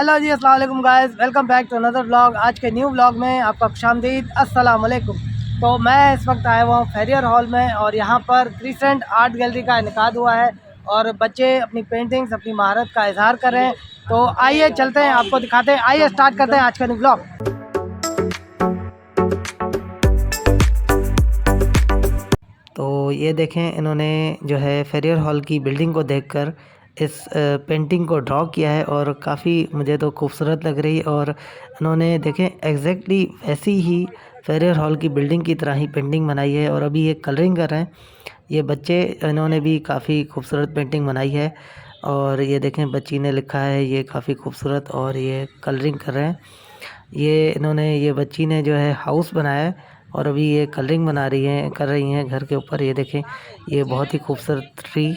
Hello जी, अस्सलाम वालेकुम guys, welcome back to another vlog. आज के न्यू व्लॉग में आपका खुशामदीद, अस्सलाम वालेकुम। तो मैं इस वक्त आया हुआ हूँ फेरियर हॉल में और यहाँ पर क्रिसेंट आर्ट गैलरी का इनेकाद हुआ है और बच्चे अपनी पेंटिंग्स, अपनी महारत का इजहार कर रहे हैं। तो आइए चलते हैं, आपको दिखाते हैं। आइए स्टार्ट करते हैं आज का न्यू व्लॉग। तो ये देखें, इन्होंने जो है फेरियर हॉल की बिल्डिंग को देखकर इस पेंटिंग को ड्रॉ किया है और काफ़ी मुझे तो खूबसूरत लग रही है। और इन्होंने देखें एग्जैक्टली वैसी ही फेरियर हॉल की बिल्डिंग की तरह ही पेंटिंग बनाई है और अभी ये कलरिंग कर रहे हैं। ये बच्चे, इन्होंने भी काफ़ी खूबसूरत पेंटिंग बनाई है और ये देखें बच्ची ने लिखा है, ये काफ़ी खूबसूरत, और ये कलरिंग कर रहे हैं। ये बच्ची ने जो है हाउस बनाया है और अभी ये कलरिंग कर रही हैं घर के ऊपर। ये देखें, ये बहुत ही खूबसूरत ट्री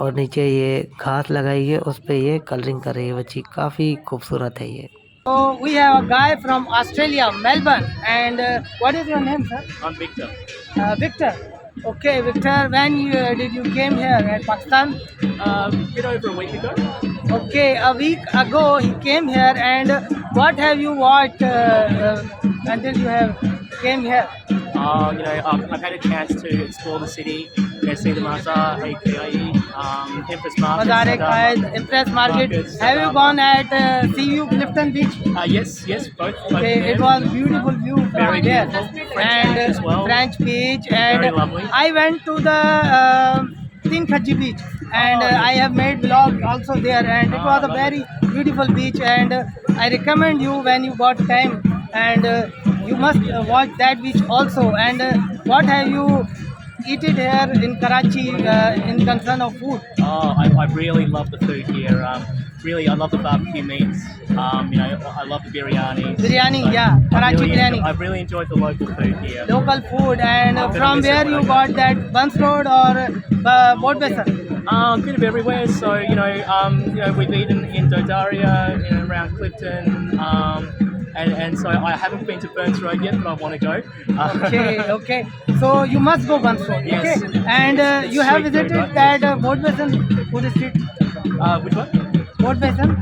और नीचे ये घास लगाई है, उस पे ये कलरिंग कर रही है बच्ची। काफ़ी खूबसूरत है ये। So we have a guy from Australia, Melbourne, and what is your name, sir? I'm Victor. Victor. Okay, Victor. When did you came here at Pakistan? Bit over a week ago. Okay, a week ago he came here, and what have you watched until you have came here? I've had a chance to explore the city, see the Mazar, AKIE, Empress Market. Mazar-e-Qaid, Empress Market. Have you gone at CU Clifton Beach? Yes, both. Okay, it was beautiful view Very from there. beautiful. French Beach as well. French Beach, and Very lovely. I went to the Tin Khaji Beach, and I have made vlog also there, and it was a very beautiful beach, and I recommend you when you got time, and you must watch that beach also. And what have you eaten here in Karachi in concern of food? I really love the food here. I love the barbecue meats. I love the biryanis. Biryani, So yeah, Karachi biryani. I've really enjoyed the local food here. Local food. And I'm gonna from miss it where when you I go. got that, Buns Road or Port Basin? Bit of everywhere. So we've eaten in Dodaria, around Clifton, and so I haven't been to Burns Road yet, but I want to go. Okay. So you must go Buns Road. Yes. Okay. And you have Sweet food, visited right? that Port Basin food street. Which one? Port Basin.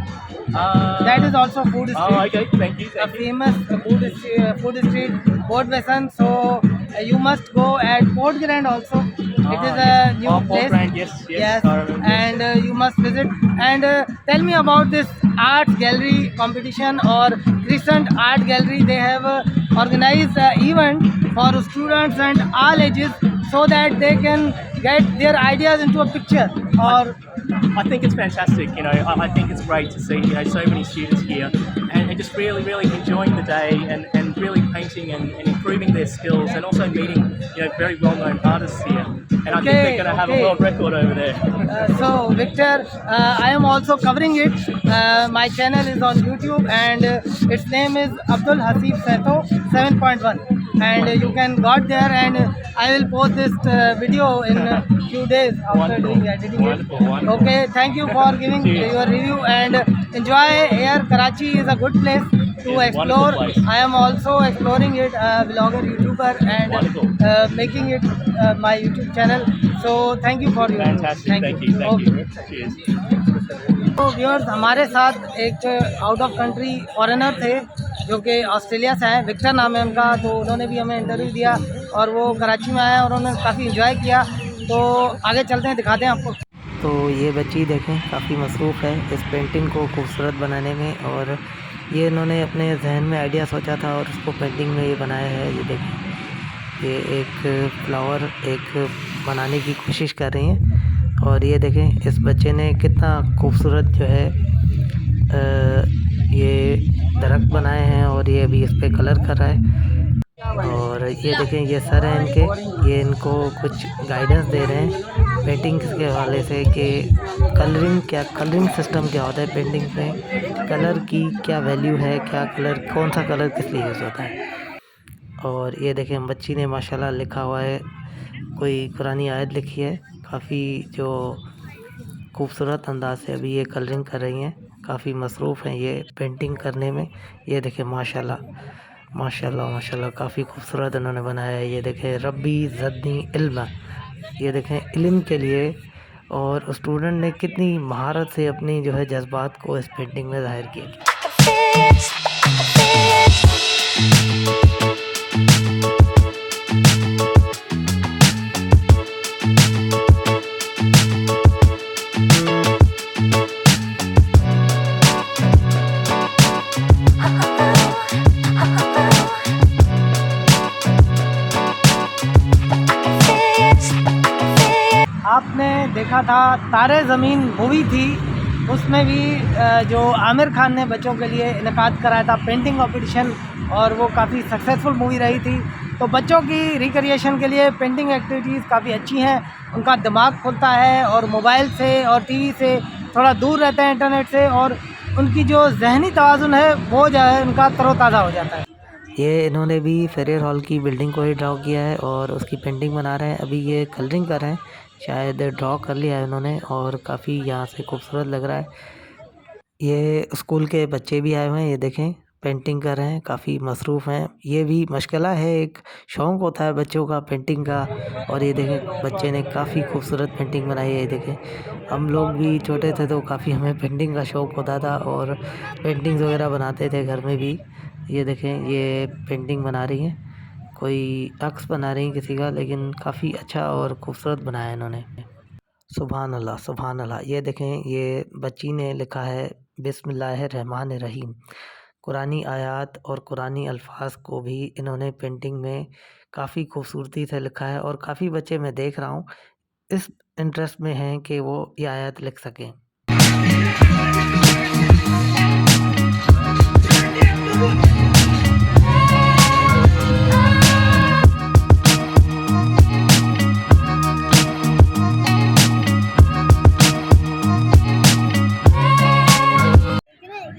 That is also food street. Oh, okay. Thank you. A famous food street, Port Basin. So you must go at Port Grand also. It is a new Port place. Brand, yes. I remember. And you must visit. And tell me about this art gallery competition or recent art gallery. They have organized an event for students and all ages so that they can get their ideas into a picture. Or I think it's fantastic. I think it's great to see so many students here and just really enjoying the day and really painting and improving their skills and also meeting very well-known artists here. And I think they're going to have a world record over there. So Victor, I am also covering it. My channel is on YouTube and its name is Abdul Hasib Seto 7.1, and you can got there, and I will post this video in a few days after doing editing it. Wonderful. Okay, thank you for giving Cheers. your review and enjoy here. Karachi is a good place to explore. Place. I am also exploring it, vlogger, YouTuber, and making it my YouTube channel. So thank you for your Fantastic. Thank you. Okay. Cheers. तो viewers, हमारे साथ एक out of country foreigner थे जो कि Australia से आए। Victor नाम है उनका। तो उन्होंने भी हमें इंटरव्यू दिया और वो कराची में आए और उन्होंने काफ़ी इंजॉय किया। तो आगे चलते हैं, दिखाते हैं आपको। तो ये बच्ची देखें काफ़ी मसरूफ़ है इस पेंटिंग को खूबसूरत बनाने में, और ये इन्होंने अपने जहन में आइडिया सोचा था और उसको पेंटिंग में ये बनाया है। ये देखें, ये एक फ्लावर बनाने की कोशिश कर रही हैं। और ये देखें इस बच्चे ने कितना खूबसूरत जो है ये दरख्त बनाए हैं और ये अभी इस पे कलर कर रहा है। और ये देखें, ये सर हैं इनके, ये इनको कुछ गाइडेंस दे रहे हैं पेंटिंग्स के हवाले से कि कलरिंग सिस्टम क्या होता है पेंटिंग में, कलर की क्या वैल्यू है, क्या कलर, कौन सा कलर किस लिए यूज़ होता है। और ये देखें बच्ची ने माशाल्लाह लिखा हुआ है, कोई कुरानी आयत लिखी है। काफ़ी जो खूबसूरत अंदाज से अभी ये कलरिंग कर रही हैं, काफ़ी मसरूफ़ हैं ये पेंटिंग करने में। ये देखें माशाल्लाह काफ़ी खूबसूरत इन्होंने बनाया है। ये देखें रब्बी ज़दनी इल्म, ये देखें इल्म के लिए, और स्टूडेंट ने कितनी महारत से अपनी जो है जज्बात को इस पेंटिंग में ज़ाहिर किया। आपने देखा था तारे ज़मीन मूवी थी, उसमें भी जो आमिर खान ने बच्चों के लिए इनेकाद कराया था पेंटिंग कंपटीशन, और वो काफ़ी सक्सेसफुल मूवी रही थी। तो बच्चों की रिक्रिएशन के लिए पेंटिंग एक्टिविटीज़ काफ़ी अच्छी हैं, उनका दिमाग खुलता है और मोबाइल से और टीवी से थोड़ा दूर रहते हैं, इंटरनेट से, और उनकी जो जहनी तवाज़ुन है वो जो है उनका तरोताज़ा हो जाता है। ये इन्होंने भी फेरियर हॉल की बिल्डिंग को ही ड्रॉ किया है और उसकी पेंटिंग बना रहे हैं। अभी ये कलरिंग कर रहे हैं, शायद ड्रॉ कर लिया है उन्होंने, और काफ़ी यहाँ से खूबसूरत लग रहा है। ये स्कूल के बच्चे भी आए हुए हैं, ये देखें पेंटिंग कर रहे हैं, काफ़ी मसरूफ़ हैं। ये भी मशगला है, एक शौक़ होता है बच्चों का पेंटिंग का। और ये देखें बच्चे ने काफ़ी खूबसूरत पेंटिंग बनाई है। ये देखें हम लोग भी छोटे थे तो काफ़ी हमें पेंटिंग का शौक़ होता था और पेंटिंग्स वगैरह बनाते थे घर में भी। ये देखें ये पेंटिंग बना रही हैं, कोई अक्स बना रही हैं किसी का, लेकिन काफ़ी अच्छा और खूबसूरत बनाया इन्होंने। सुभान अल्लाह, सुभान अल्लाह। ये देखें ये बच्ची ने लिखा है बिस्मिल्लाहिर्रहमानिर्रहीम। कुरानी आयात और कुरानी अल्फाज को भी इन्होंने पेंटिंग में काफ़ी खूबसूरती से लिखा है, और काफ़ी बच्चे मैं देख रहा हूँ इस इंटरेस्ट में हैं कि वो ये आयत लिख सकें।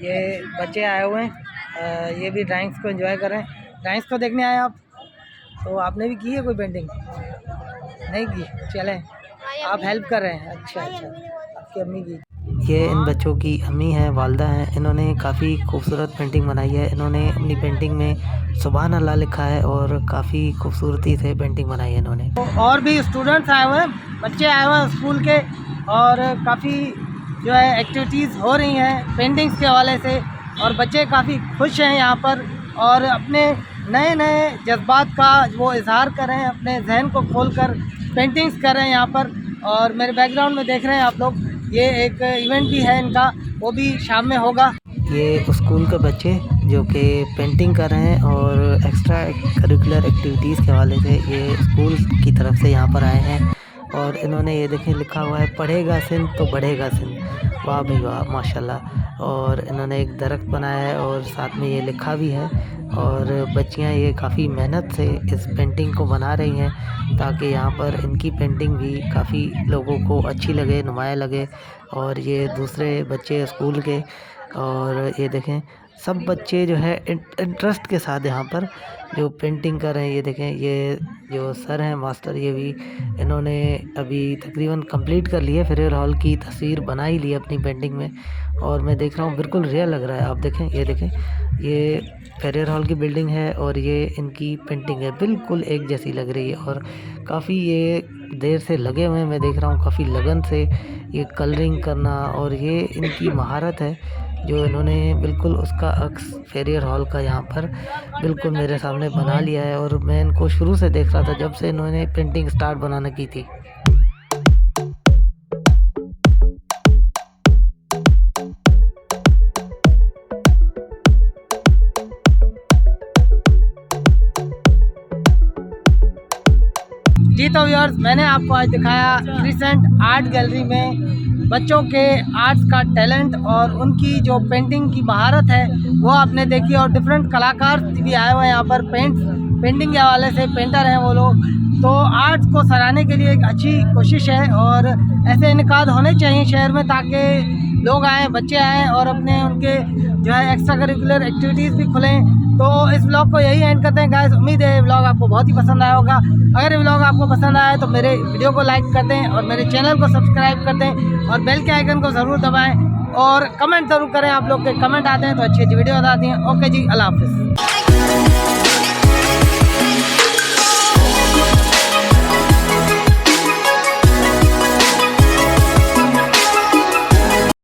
ये बच्चे आए हुए हैं, ये भी ड्राइंग्स को एंजॉय कर रहे हैं। ड्राइंग्स को देखने आए आप, तो आपने भी की है कोई पेंटिंग? नहीं की, चलें आप हेल्प कर रहे हैं। अच्छा अच्छा, आपकी अम्मी की। ये इन बच्चों की अम्मी हैं, वालदा हैं। इन्होंने काफ़ी खूबसूरत पेंटिंग बनाई है। इन्होंने अपनी पेंटिंग में सुभान अल्लाह लिखा है और काफ़ी खूबसूरती से पेंटिंग बनाई है इन्होंने। और भी स्टूडेंट्स आए हुए हैं, बच्चे आए हुए हैं स्कूल के, और काफ़ी जो है एक्टिविटीज़ हो रही हैं पेंटिंग्स के हवाले से, और बच्चे काफ़ी खुश हैं यहाँ पर, और अपने नए नए जज्बात का वो इजहार कर रहे हैं, अपने जहन को खोल कर पेंटिंग्स कर रहे हैं यहाँ पर। और मेरे बैकग्राउंड में देख रहे हैं आप लोग, ये एक इवेंट भी है इनका, वो भी शाम में होगा। ये स्कूल के बच्चे जो कि पेंटिंग कर रहे हैं और एक्स्ट्रा करिकुलर एक्टिविटीज़ के हवाले से ये स्कूल की तरफ से यहाँ पर आए हैं, और इन्होंने ये देखें लिखा हुआ है पढ़ेगा सिंध तो बढ़ेगा सिंध। वाह भाई वाह, माशाल्लाह। और इन्होंने एक दरख्त बनाया है और साथ में ये लिखा भी है, और बच्चियाँ ये काफ़ी मेहनत से इस पेंटिंग को बना रही हैं ताकि यहाँ पर इनकी पेंटिंग भी काफ़ी लोगों को अच्छी लगे, नुमाया लगे। और ये दूसरे बच्चे स्कूल के, और ये देखें सब बच्चे जो है इंटरेस्ट के साथ यहाँ पर जो पेंटिंग कर रहे हैं। ये देखें ये जो सर हैं मास्टर, ये भी इन्होंने अभी तकरीबन कंप्लीट कर ली है, फेरियर हॉल की तस्वीर बना ही ली है अपनी पेंटिंग में, और मैं देख रहा हूँ बिल्कुल रियल लग रहा है। आप देखें, ये देखें ये फेरियर हॉल की बिल्डिंग है और ये इनकी पेंटिंग है, बिल्कुल एक जैसी लग रही है, और काफ़ी ये देर से लगे हुए हैं, मैं देख रहा हूँ काफ़ी लगन से ये कलरिंग करना, और ये इनकी महारत है जो इन्होंने बिल्कुल उसका अक्स फेरियर हॉल का यहाँ पर बिल्कुल मेरे सामने बना लिया है। और मैं इनको शुरू से देख रहा था जब से इन्होंने पेंटिंग स्टार्ट बनाने की थी। जी तो व्यूअर्स, मैंने आपको आज दिखाया क्रिसेंट आर्ट गैलरी में बच्चों के आर्ट्स का टैलेंट और उनकी जो पेंटिंग की महारत है वो आपने देखी, और डिफरेंट कलाकार भी आए हुए हैं यहाँ पर, पेंटिंग के हवाले से पेंटर हैं वो लोग। तो आर्ट्स को सराहने के लिए एक अच्छी कोशिश है, और ऐसे इनकाद होने चाहिए शहर में ताकि लोग आएँ, बच्चे आएँ और अपने उनके जो है एक्स्ट्रा करिकुलर एक्टिविटीज़ भी खुलें। तो इस व्लॉग को यही एंड करते हैं गाइस। उम्मीद है व्लॉग आपको बहुत ही पसंद आया होगा। अगर ये व्लॉग आपको पसंद आया है तो मेरे वीडियो को लाइक कर दें और मेरे चैनल को सब्सक्राइब कर दें और बेल के आइकन को ज़रूर दबाएं, और कमेंट ज़रूर करें। आप लोग के कमेंट आते हैं तो अच्छी अच्छी वीडियो आती हैं। ओके जी, अल्लाह हाफिज़।